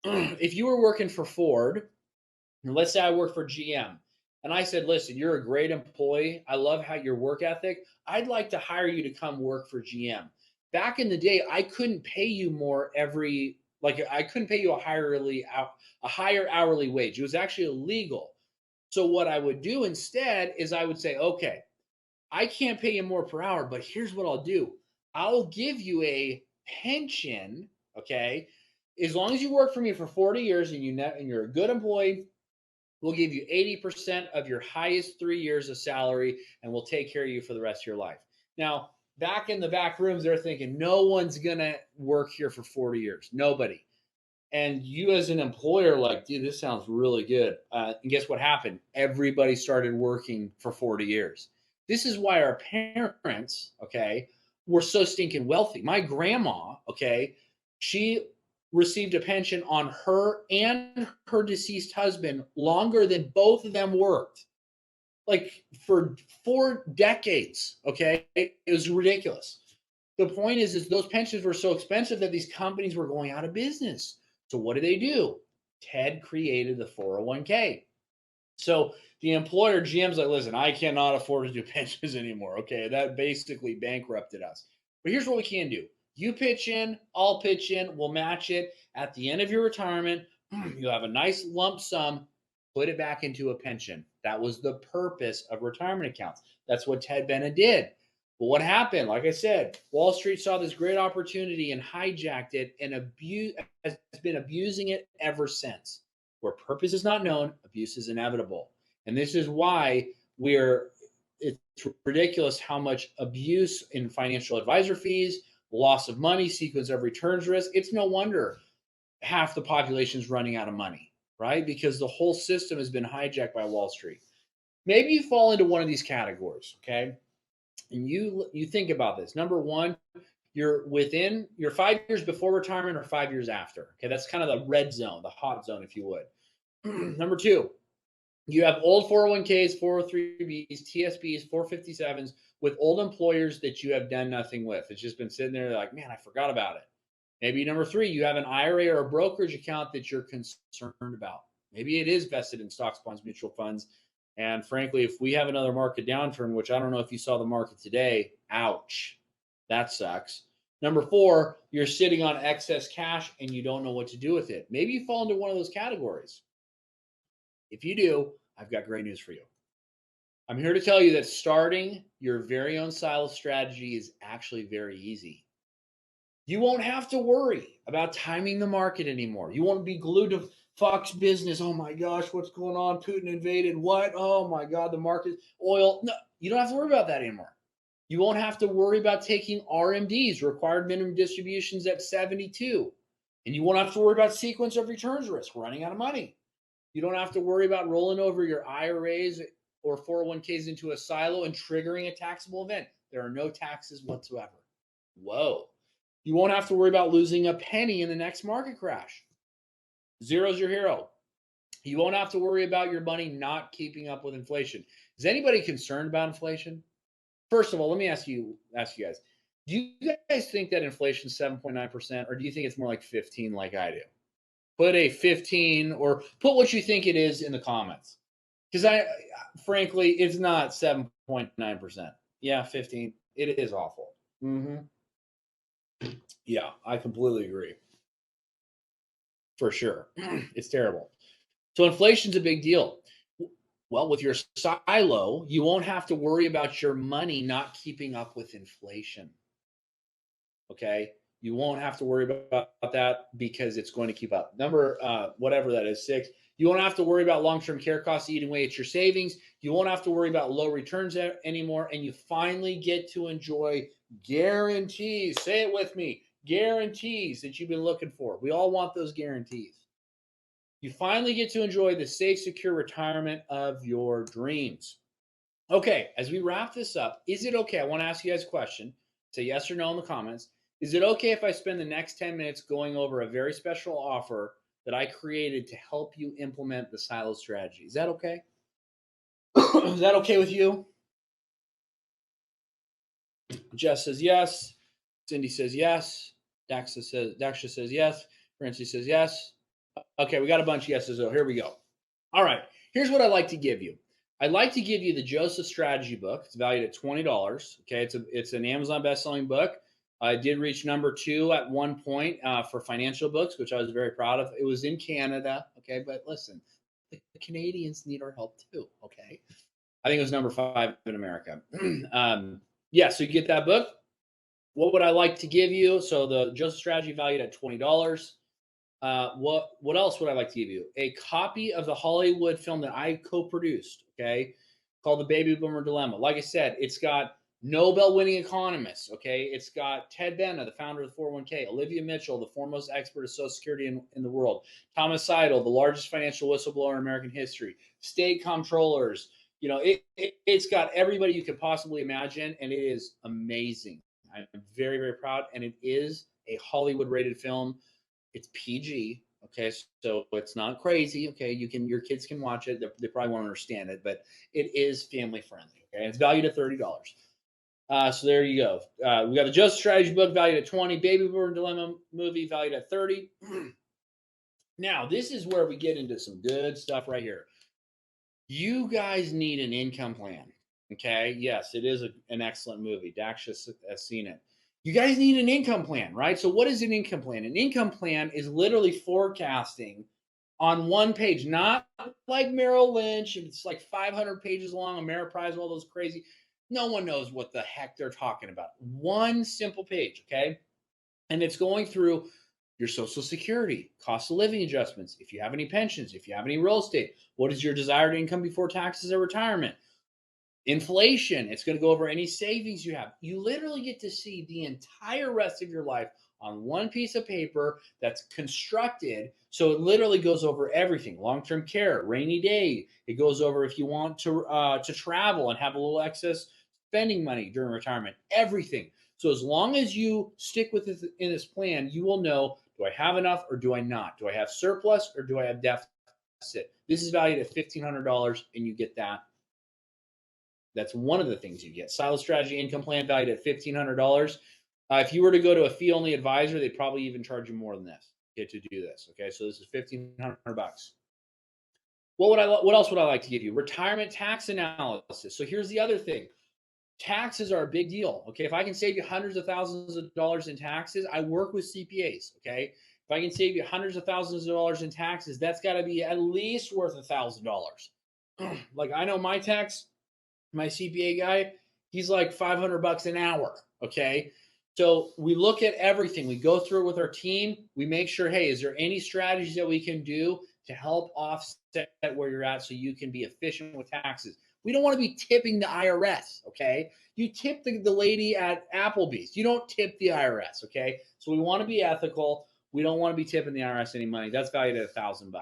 if you were working for Ford, and let's say I work for GM, and I said, listen, you're a great employee. I love how your work ethic. I'd like to hire you to come work for GM. Back in the day, I couldn't pay you more I couldn't pay you a higher hourly wage. It was actually illegal. So what I would do instead is I would say, okay, I can't pay you more per hour, but here's what I'll do. I'll give you a pension, okay? As long as you work for me for 40 years and you're a good employee, we'll give you 80% of your highest 3 years of salary, and we'll take care of you for the rest of your life. Now, back in the back rooms, they're thinking, no one's going to work here for 40 years. Nobody. And you as an employer, like, dude, this sounds really good. And guess what happened? Everybody started working for 40 years. This is why our parents, okay, were so stinking wealthy. My grandma, okay, she received a pension on her and her deceased husband longer than both of them worked, like for 4 decades. Okay, it was ridiculous. The point is those pensions were so expensive that these companies were going out of business. So what did they do? Ted created the 401k. So the employer GM's like, listen, I cannot afford to do pensions anymore. Okay, that basically bankrupted us. But here's what we can do. You pitch in, I'll pitch in, we'll match it. At the end of your retirement, you'll have a nice lump sum, put it back into a pension. That was the purpose of retirement accounts. That's what Ted Bennett did. But what happened? Like I said, Wall Street saw this great opportunity and hijacked it and has been abusing it ever since. Where purpose is not known, abuse is inevitable. And this is why it's ridiculous how much abuse in financial advisor fees, loss of money, sequence of returns risk. It's no wonder half the population is running out of money, right? Because the whole system has been hijacked by Wall Street. Maybe you fall into one of these categories, okay? And you think about this. Number one, you're 5 years before retirement or 5 years after. Okay, that's kind of the red zone, the hot zone, if you would. Number two, you have old 401ks, 403bs, TSBs, 457s with old employers that you have done nothing with. It's just been sitting there like, man, I forgot about it. Maybe number three, you have an IRA or a brokerage account that you're concerned about. Maybe it is vested in stocks, bonds, mutual funds. And frankly, if we have another market downturn, which I don't know if you saw the market today, ouch, that sucks. Number four, you're sitting on excess cash and you don't know what to do with it. Maybe you fall into one of those categories. If you do, I've got great news for you. I'm here to tell you that starting your very own silo strategy is actually very easy. You won't have to worry about timing the market anymore. You won't be glued to Fox Business. Oh my gosh, what's going on? Putin invaded. What? Oh my God, the market, oil. No, you don't have to worry about that anymore. You won't have to worry about taking RMDs, required minimum distributions at 72. And you won't have to worry about sequence of returns risk, running out of money. You don't have to worry about rolling over your IRAs or 401ks into a silo and triggering a taxable event. There are no taxes whatsoever. Whoa. You won't have to worry about losing a penny in the next market crash. Zero's your hero. You won't have to worry about your money not keeping up with inflation. Is anybody concerned about inflation? First of all, let me ask you guys. Do you guys think that inflation is 7.9%, or do you think it's more like 15 like I do? Put a 15 or put what you think it is in the comments. Because frankly, it's not 7.9%. Yeah, 15. It is awful. Yeah, I completely agree. For sure. It's terrible. So inflation's a big deal. Well, with your silo, you won't have to worry about your money not keeping up with inflation. Okay? You won't have to worry about that because it's going to keep up. Number, whatever that is, 6. You won't have to worry about long-term care costs eating away at your savings. You won't have to worry about low returns anymore. And you finally get to enjoy guarantees. Say it with me. Guarantees that you've been looking for. We all want those guarantees. You finally get to enjoy the safe, secure retirement of your dreams. Okay, as we wrap this up, is it okay? I want to ask you guys a question. Say yes or no in the comments. Is it okay if I spend the next 10 minutes going over a very special offer that I created to help you implement the silo strategy? Is that okay? Is that okay with you? Jess says yes. Cindy says yes. Daxa says yes. Francie says yes. Okay, we got a bunch of yeses. So here we go. All right, here's what I'd like to give you. I'd like to give you the Joseph Strategy book. It's valued at $20. Okay, it's an Amazon best-selling book. I did reach number 2 at one point for financial books, which I was very proud of. It was in Canada. Okay, but listen, the Canadians need our help too. Okay, I think it was number 5 in America. Yeah, so you get that book. What would I like to give you? So the Joseph Strategy valued at $20. What else would I like to give you? A copy of the Hollywood film that I co-produced, okay, called The Baby Boomer Dilemma. Like I said, it's got Nobel-winning economists, okay? It's got Ted Benna, the founder of the 401k, Olivia Mitchell, the foremost expert of Social Security in the world, Thomas Seidel, the largest financial whistleblower in American history, state comptrollers. It's got everybody you could possibly imagine, and it is amazing. I'm very, very proud, and it is a Hollywood-rated film. It's PG, okay, so it's not crazy. Okay, your kids can watch it. They probably won't understand it, but it is family friendly. Okay, and it's valued at $30. So there you go. We got the Joseph Strategy book valued at 20, Baby Boomer Dilemma movie valued at 30. Now, this is where we get into some good stuff right here. You guys need an income plan. Okay. Yes, it is an excellent movie. Dax has seen it. You guys need an income plan, right? So, what is an income plan? An income plan is literally forecasting on one page, not like Merrill Lynch. It's like 500 pages long, Ameriprise, all those crazy. No one knows what the heck they're talking about. One simple page, okay? And it's going through your Social Security, cost of living adjustments, if you have any pensions, if you have any real estate, what is your desired income before taxes or retirement? Inflation, it's going to go over any savings you have. You literally get to see the entire rest of your life on one piece of paper that's constructed. So it literally goes over everything: long-term care, rainy day. It goes over if you want to travel and have a little excess spending money during retirement, everything. So as long as you stick with this in this plan, you will know, do I have enough or do I not? Do I have surplus or do I have deficit? This is valued at $1,500, and you get that. That's one of the things you get. Silo Strategy income plan valued at $1,500. If you were to go to a fee-only advisor, they'd probably even charge you more than this to do this. Okay, so this is $1,500. What else would I like to give you? Retirement tax analysis. So here's the other thing. Taxes are a big deal. Okay, if I can save you hundreds of thousands of dollars in taxes, I work with CPAs. Okay, if I can save you hundreds of thousands of dollars in taxes, that's got to be at least worth $1,000. Like, I know my CPA guy, he's like $500 an hour. Okay, so we look at everything. We go through it with our team. We make sure, hey, is there any strategies that we can do to help offset where you're at so you can be efficient with taxes? We don't want to be tipping the IRS, okay? You tip the lady at Applebee's. You don't tip the IRS, okay? So we want to be ethical. We don't want to be tipping the IRS any money. That's valued at $1,000.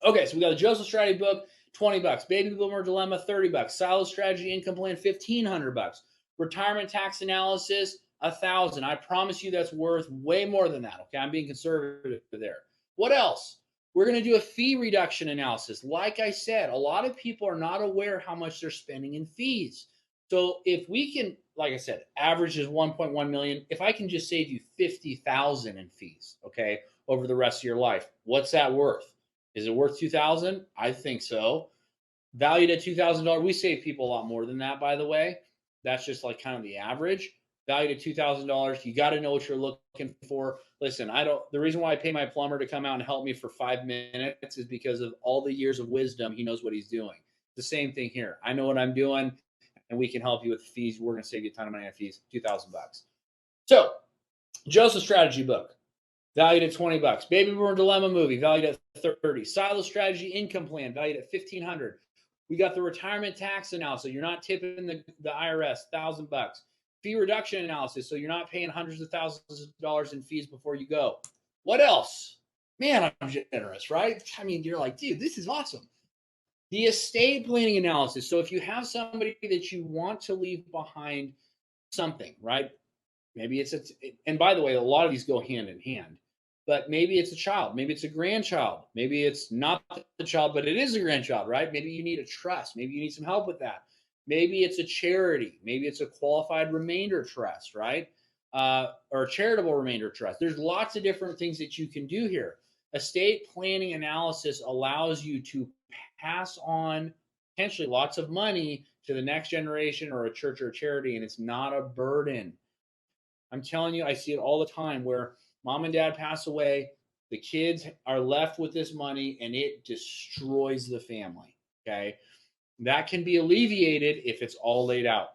Okay, so we got the Joseph Strategy book, $20. Baby Boomer Dilemma, $30. Silo Strategy income plan, $1,500. Retirement tax analysis, $1,000. I promise you that's worth way more than that, okay? I'm being conservative there. What else? We're going to do a fee reduction analysis. Like I said, a lot of people are not aware how much they're spending in fees. So if we can, like I said, average is 1.1 million. If I can just save you 50,000 in fees, okay, over the rest of your life, what's that worth? Is it worth 2,000? I think so. Valued at $2,000. We save people a lot more than that, by the way. That's just like kind of the average. Valued at $2,000. You got to know what you're looking for. Listen, the reason why I pay my plumber to come out and help me for 5 minutes is because of all the years of wisdom. He knows what he's doing. The same thing here. I know what I'm doing, and we can help you with fees. We're going to save you a ton of money on fees, $2,000. So, Joseph Strategy book, valued at $20. Baby Boomer Dilemma movie, valued at $30. Silo Strategy income plan, valued at $1,500. We got the retirement tax analysis. You're not tipping the IRS, $1,000. Fee reduction analysis, so you're not paying hundreds of thousands of dollars in fees before you go. What else? Man, I'm generous, right? I mean, you're like, dude, this is awesome. The estate planning analysis. So if you have somebody that you want to leave behind something, right? Maybe and by the way, a lot of these go hand in hand, but maybe it's a child, maybe it's a grandchild, maybe it's not the child, but it is a grandchild, right? Maybe you need a trust, maybe you need some help with that. Maybe it's a charity. Maybe it's a qualified remainder trust, right? Or a charitable remainder trust. There's lots of different things that you can do here. Estate planning analysis allows you to pass on potentially lots of money to the next generation or a church or a charity, and it's not a burden. I'm telling you, I see it all the time where mom and dad pass away, the kids are left with this money, and it destroys the family, okay? That can be alleviated if it's all laid out.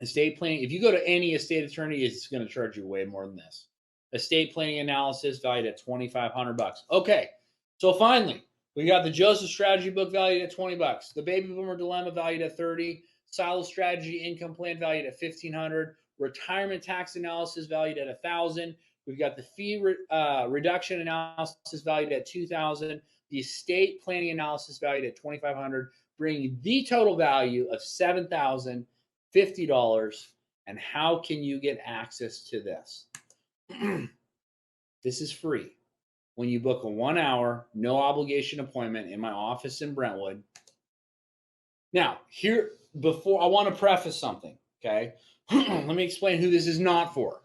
Estate planning, if you go to any estate attorney, it's going to charge you way more than this. Estate planning analysis valued at $2,500. Okay, so finally, we got the Joseph Strategy book valued at $20. The Baby Boomer Dilemma valued at $30. silo strategy income plan valued at $1,500, retirement tax analysis valued at $1,000. We've got the fee reduction analysis valued at $2,000, the estate planning analysis valued at $2,500, bringing the total value of $7,050. And how can you get access to this? This is free. When you book a 1 hour, no obligation appointment in my office in Brentwood. Now, here, before I want to preface something, okay? Let me explain who this is not for.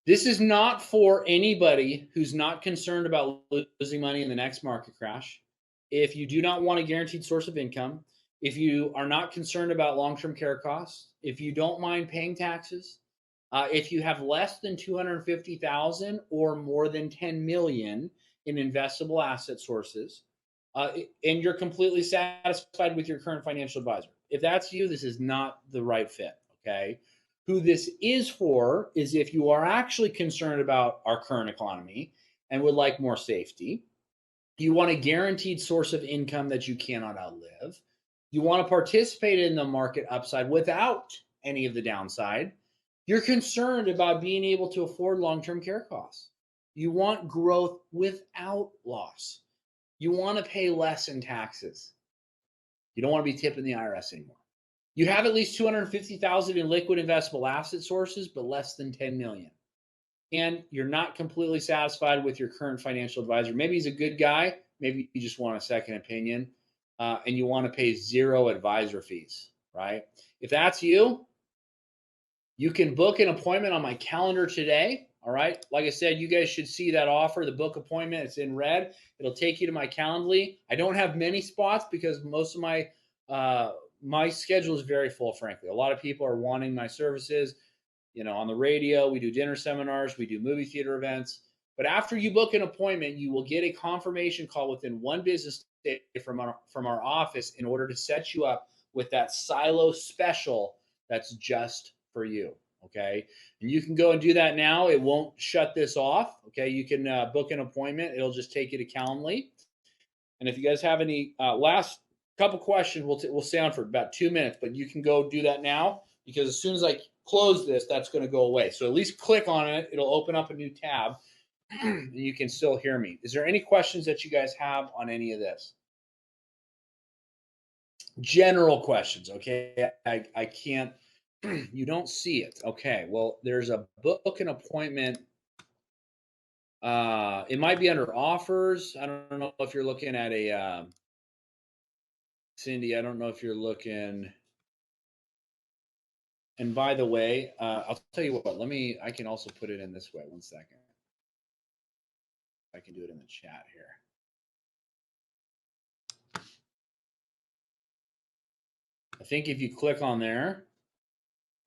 This is not for anybody who's not concerned about losing money in the next market crash. If you do not want a guaranteed source of income, if you are not concerned about long-term care costs, if you don't mind paying taxes, if you have less than 250,000 or more than 10 million in investable asset sources, and you're completely satisfied with your current financial advisor. If that's you, this is not the right fit, okay? Who this is for is if you are actually concerned about our current economy and would like more safety. You want a guaranteed source of income that you cannot outlive. You want to participate in the market upside without any of the downside. You're concerned about being able to afford long-term care costs. You want growth without loss. You want to pay less in taxes. You don't want to be tipping the IRS anymore. You have at least 250,000 in liquid investable asset sources, but less than 10 million. And you're not completely satisfied with your current financial advisor. Maybe he's a good guy. Maybe you just want a second opinion, and you want to pay zero advisor fees, right? If that's you, you can book an appointment on my calendar today. All right. Like I said, you guys should see that offer, the book appointment. It's in red. It'll take you to my Calendly. I don't have many spots because most of my my schedule is very full, frankly. A lot of people are wanting my services. You know, on the radio, we do dinner seminars, we do movie theater events. But after you book an appointment, you will get a confirmation call within one business day from our office in order to set you up with that silo special that's just for you. Okay. And you can go and do that now. It won't shut this off. Okay. You can book an appointment. It'll just take you to Calendly. And if you guys have any last couple questions, we'll stay on for about 2 minutes, but you can go do that now because as soon as I close this, that's going to go away. So at least click on it. It'll open up a new tab and you can still hear me. Is there any questions that you guys have on any of this? General questions. Okay. I can't, you don't see it. Okay. Well, there's a book and appointment. It might be under offers. I don't know if you're looking at a, Cindy, I don't know if you're looking. And by the way, I'll tell you what, I can also put it in this way. 1 second. I can do it in the chat here. I think if you click on there,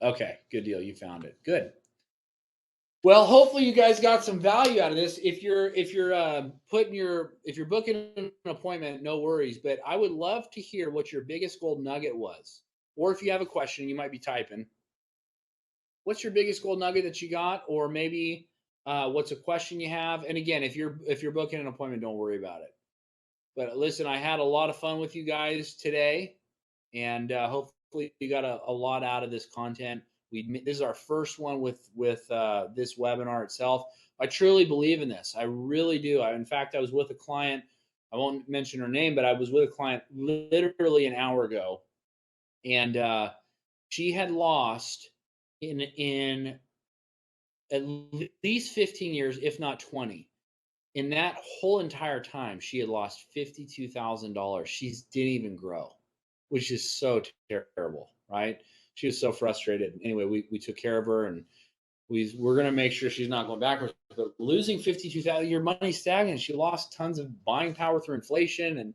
okay, good deal. You found it. Good. Well, hopefully you guys got some value out of this. If you're booking an appointment, no worries. But I would love to hear what your biggest gold nugget was, or if you have a question, you might be typing. What's your biggest gold nugget that you got, or maybe what's a question you have? And again, if you're booking an appointment, don't worry about it. But listen, I had a lot of fun with you guys today, and hopefully you got a lot out of this content. This is our first one with this webinar itself. I truly believe in this. I really do. In fact, I was with a client. I won't mention her name, but I was with a client literally an hour ago, and she had lost in at least 15 years, if not 20. In that whole entire time, she had lost $52,000. She didn't even grow, which is so terrible, right? She was so frustrated. Anyway, we took care of her, and we're going to make sure she's not going backwards. But losing $52,000, your money's stagnant. She lost tons of buying power through inflation, and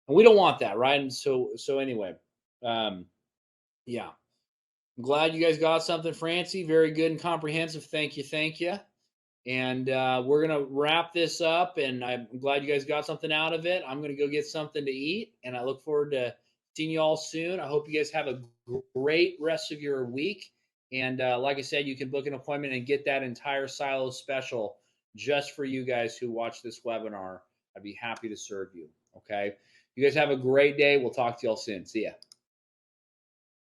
we don't want that, right? And so anyway, yeah. I'm glad you guys got something, Francie. Very good and comprehensive. Thank you. And we're going to wrap this up, and I'm glad you guys got something out of it. I'm going to go get something to eat, and I look forward to seeing you all soon. I hope you guys have a great rest of your week. And like I said, you can book an appointment and get that entire silo special just for you guys who watch this webinar. I'd be happy to serve you. Okay. You guys have a great day. We'll talk to you all soon. See ya.